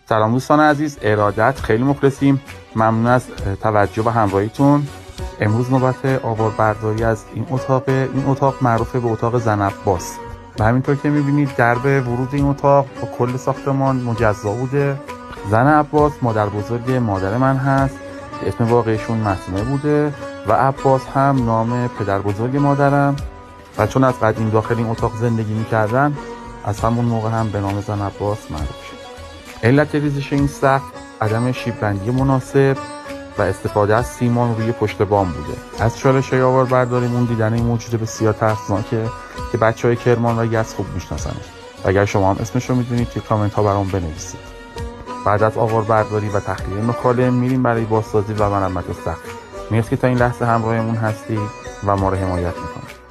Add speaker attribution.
Speaker 1: سلام دوستان عزیز، ارادت، خیلی مخلصیم. ممنون از توجه و همراهیتون. امروز نوبت آواربرداری از این اتاق معروف به اتاق زن عباس و همینطور که میبینید درب ورود این اتاق با کل ساختمان مجزا بوده. زن عباس مادر بزرگ مادر من هست، اسم واقعیشون مسمه بوده و عباس هم نام پدر بزرگ مادرم و چون از قدیم داخل این اتاق زندگی میکردن از همون موقع هم به نام زن عباس معروف شد. علت ریزش این سقف عدم شیب‌بندی مناسب و استفاده از سیمان روی پشت بام بوده. از چالش‌های آواربرداریمون دیدن این موجود بسیار ترسناکه که بچه‌های کرمان و یزد خوب میشناسنش. اگر شما هم اسمش رو میدونید که کامنت ها برام بنویسید. بعد از آواربرداری و تخلیه مکالم میریم برای بازسازی و مرمت سقف. مرسی که تا این لحظه همراهمون هستید و ما رو حمایت میکنید.